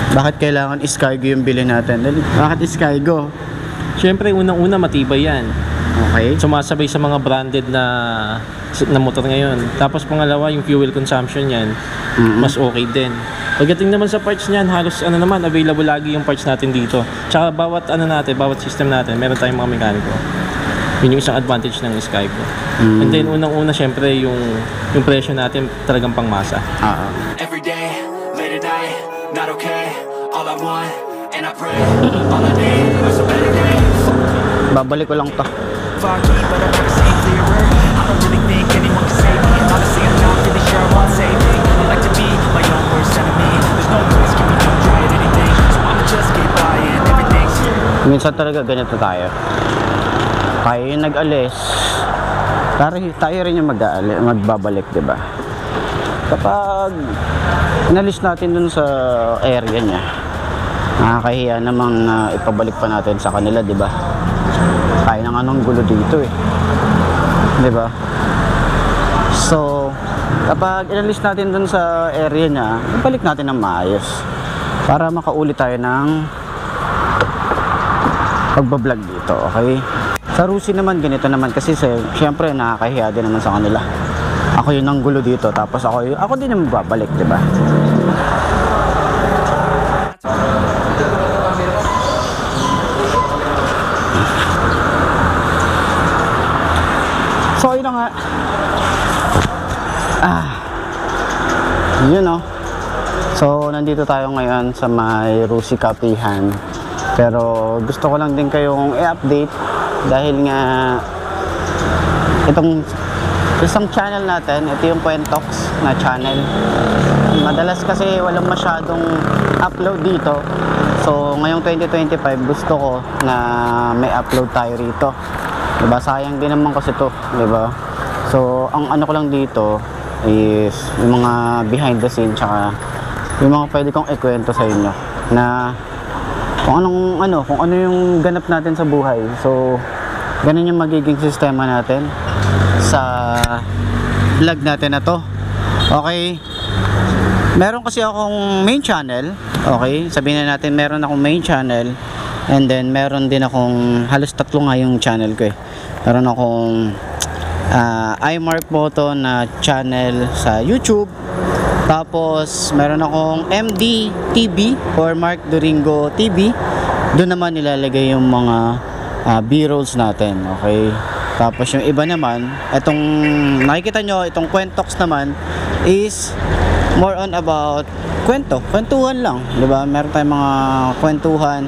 Bakit kailangan Skygo yung bilhin natin? Bakit Skygo? Siyempre, unang-una matibay yan. Okay. Sumasabay sa mga branded na motor ngayon. Tapos pangalawa, yung fuel consumption yan, mas okay din. Pagdating naman sa parts niyan, halos available lagi yung parts natin dito. Tsaka bawat system natin, meron tayong mga mekaniko. Yun yung isang advantage ng Skygo. And then unang-una syempre yung presyo natin talagang pangmasa. Every day, late at night, not okay. All I want, and I pray, all I need are some better days. Babalik ko lang to. Foggy, but I've never seen clearer. I don't really think anyone can save me. Honestly, I'm not really sure I want saving. I like to be my own worst enemy. There's no risk if you don't try at anything. So I'ma just keep buying everything's. Minsan talaga ganito tayo. Tayo yung nag-alis. Tayo rin yung magbabalik, diba? Kapag inalis natin dun sa area niya, nakakahiya namang ipabalik pa natin sa kanila, diba? Kaya na nga ng gulo dito eh, diba? So kapag inalis natin dun sa area niya, ibalik natin ng maayos para makaulit tayo ng pagbablog dito, okay? Sa Rusi naman, ganito naman kasi syempre nakakahiya din naman sa kanila. Ako yun ang gulo dito, tapos ako din yung babalik, diba? So yun na nga. Yun o. So nandito tayo ngayon sa may Rusi Kapihan. Pero gusto ko lang din kayong i-update dahil nga itong isang channel natin, ito yung Kwentox na channel. Madalas kasi walang masyadong upload dito. So ngayong 2025 gusto ko na may upload tayo rito. Diba? Sayang din naman kasi to, diba? So ang ano ko lang dito is yung mga behind the scene, tsaka yung mga pwede kong ikwento sa inyo na kung ano yung ganap natin sa buhay. So ganun yung magiging sistema natin sa vlog natin na to. Okay, meron kasi akong main channel. Okay, sabihin na natin meron akong main channel, and then meron din akong halos tatlo nga yung channel ko eh. Meron akong iMark Moto na channel sa YouTube. Tapos meron akong MD TV or Mark Doringo TV. Doon naman nilalagay yung mga B-rolls natin, okay? Tapos yung iba naman, itong nakikita nyo, itong Kwentox naman is more on about kwentuhan lang, di ba? Meron tayong mga kwentuhan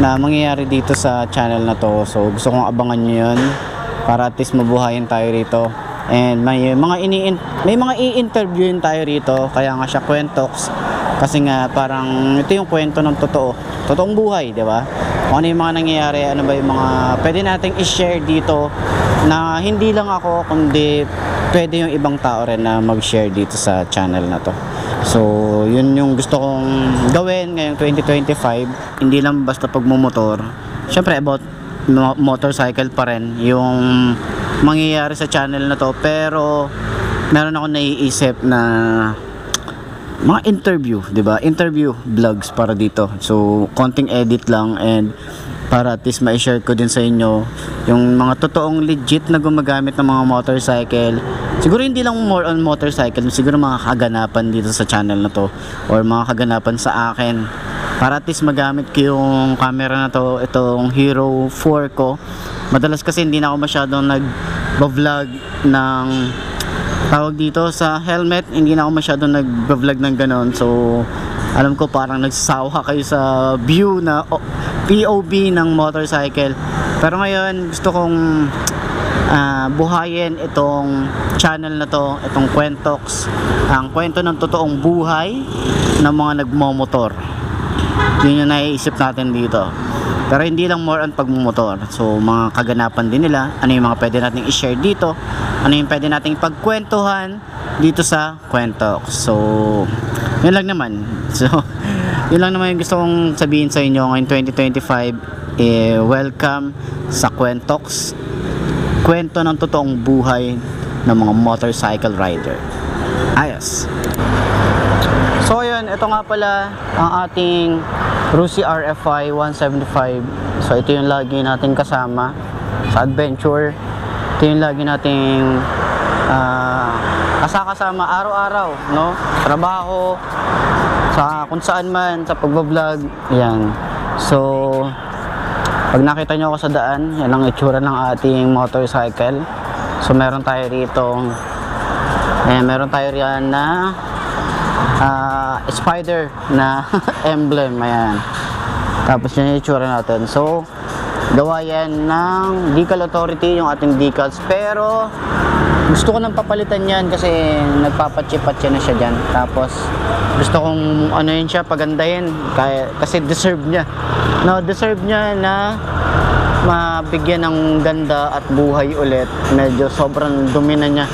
na mangyayari dito sa channel na to. So gusto kong abangan nyo yun para at least mabuhayin tayo rito. And may mga i-interviewin tayo rito, kaya nga siya Kwentox kasi nga parang ito yung kwento ng totoong buhay, di ba? Kung ano yung mga nangyayari, ano ba yung mga pwede nating i-share dito na hindi lang ako, kundi pwede yung ibang tao rin na mag-share dito sa channel na to. So yun yung gusto kong gawin ngayong 2025. Hindi lang basta pagmumotor, syempre about motorcycle pa rin yung mangyayari sa channel na to, pero meron ako naiisip na mga interview, 'di ba? Interview vlogs para dito. So konting edit lang, and para at least ma-share ko din sa inyo yung mga totoong legit na gumagamit ng mga motorcycle. Siguro hindi lang more on motorcycle, siguro mga kaganapan dito sa channel na to, or mga kaganapan sa akin, para at least magamit ko yung camera na to, itong Hero 4 ko. Madalas kasi hindi na ako masyadong nag-vlog ng tawag dito sa helmet, hindi na ako masyadong nag-vlog ng ganon. So alam ko parang nagsasawa kayo sa view na POV ng motorcycle, pero ngayon gusto kong buhayin itong channel na to, itong Kwentox, ang kwento ng totoong buhay ng mga nagmomotor. Yun yung naiisip natin dito, pero hindi lang more on pagmumotor. So mga kaganapan din nila, ano yung mga pwede nating i-share dito, ano yung pwede nating pagkwentuhan dito sa Kwentox. So yun lang naman. So yun lang naman yung gusto kong sabihin sa inyo ngayong 2025. Welcome sa Kwentox, kwento ng totoong buhay ng mga motorcycle rider. Ayos. So ayun, ito nga pala ang ating Rusi RFI 175. So ito yung lagi nating kasama sa adventure. Ito yung lagi nating kasama araw-araw, no? Trabaho, sa kung saan man, sa pagbablog, yan. So, pag nakita nyo ako sa daan, yan ang itsura ng ating motorcycle. So, meron tayo rito, meron tayo riyan na spider na emblem, ayan. Tapos yan yung itsura natin. So, gawa yan ng Decal Authority, yung ating decals. Pero, gusto ko nang papalitan yan kasi nagpapatsi-patsi na siya dyan. Tapos, gusto kong ano yun siya, pagandahin. Kasi deserve niya. No, deserve niya na mabigyan ng ganda at buhay ulit. Medyo sobrang dumi na niya.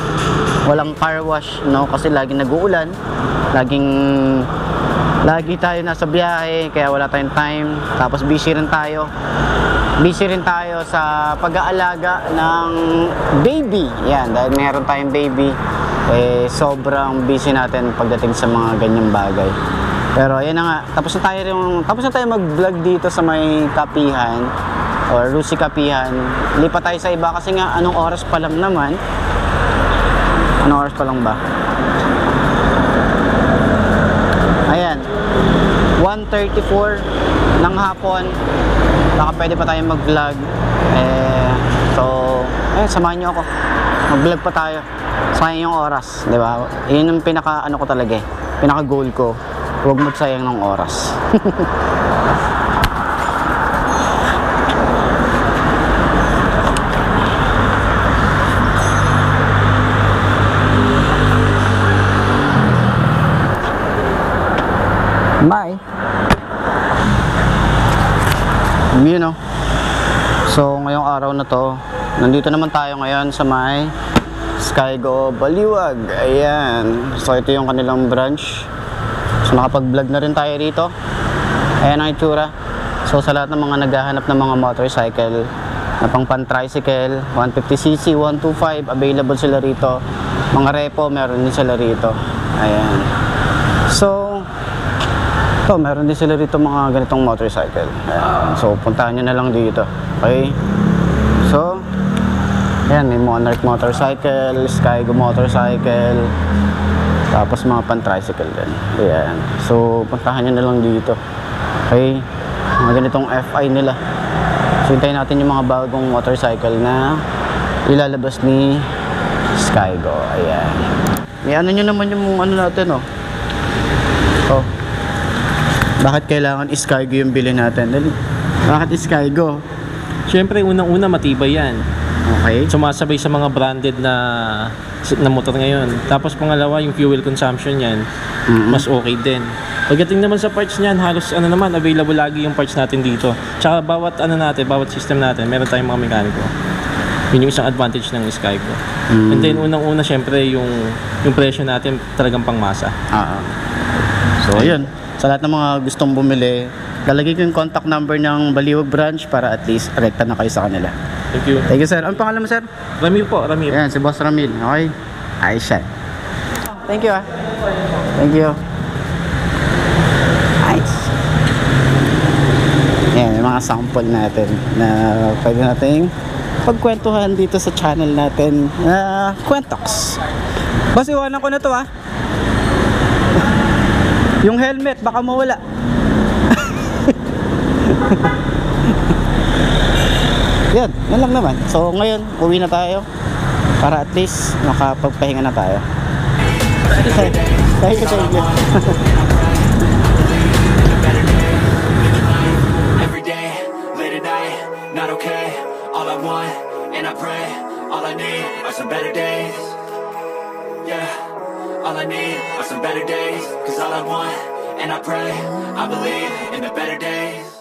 Walang car wash, no? Kasi laging nag-uulan. Lagi tayo nasa biyahe, kaya wala tayong time. Tapos busy rin tayo sa pag-aalaga ng baby. Yan, dahil meron tayong baby, sobrang busy natin pagdating sa mga ganyang bagay. Pero yan na nga, tapos na tayo mag-vlog dito sa may Kapihan or Rusi Kapihan. Lipat tayo sa iba kasi nga anong oras pa lang naman? Anong oras pa lang ba? Ayan, 1:34 ng hapon. Baka pwede pa tayong mag-vlog. Samahan nyo ako. Mag-vlog pa tayo. Sayang yung oras, di ba? Yun yung pinaka-ano ko talaga pinaka-goal ko. Huwag magsayang ng oras. Bye. You know. So ngayong araw na to, nandito naman tayo ngayon sa may Skygo Baliwag. Ayan. So ito yung kanilang branch. So nakapag-vlog na rin tayo rito. Ayan ang itsura. So sa lahat ng mga naghahanap ng mga motorcycle na pang pan-tricycle, 150cc, 125, available sila rito. Mga repo, meron din sila rito. Ayan. So meron din sila rito mga ganitong motorcycle. Ayan. So, puntahan nyo na lang dito. Okay? So, ayan, may Monarch motorcycle, Skygo motorcycle, tapos mga pan-tricycle din. Ayan. So, puntahan nyo na lang dito. Okay? Mga ganitong FI nila. So, hintayin natin yung mga bagong motorcycle na ilalabas ni Skygo. Ayan. May ano nyo naman yung ano natin, oh. Oh. Bakit kailangan Skygo yung bilhin natin? Bakit Skygo? Siyempre, unang-una matibay yan. Okay. Sumasabay sa mga branded na motor ngayon. Tapos pangalawa, yung fuel consumption yan, mas okay din. Pagdating naman sa parts niyan, halos available lagi yung parts natin dito. Tsaka bawat system natin, meron tayong mga mekaniko. Yun yung isang advantage ng Skygo. And then unang-una, siyempre, yung presyo natin talagang pangmasa. So, ayun. Sa lahat ng mga gustong bumili, lalagay ko yung contact number ng Baliwag branch para at least rekta na kayo sa kanila. Thank you. Thank you, sir. Ang pangalan mo, sir? Ramil po, Ramil. Ayan, si Boss Ramil. Okay? Ayos siya. Thank you, Thank you. Nice. Ayan, yung mga sample natin na pwede nating pagkwentuhan dito sa channel natin na Kwentox. Boss, iwanan ko na to, Yung helmet, baka mawala. Yan lang naman. So ngayon, uwi na tayo para at least makapagpahinga na tayo. Thank you. Every day, late at night, not okay. All I want, and I pray, all I need are some better days. Yeah. All I need are some better days. Cause all I want, and I pray, I believe in the better days.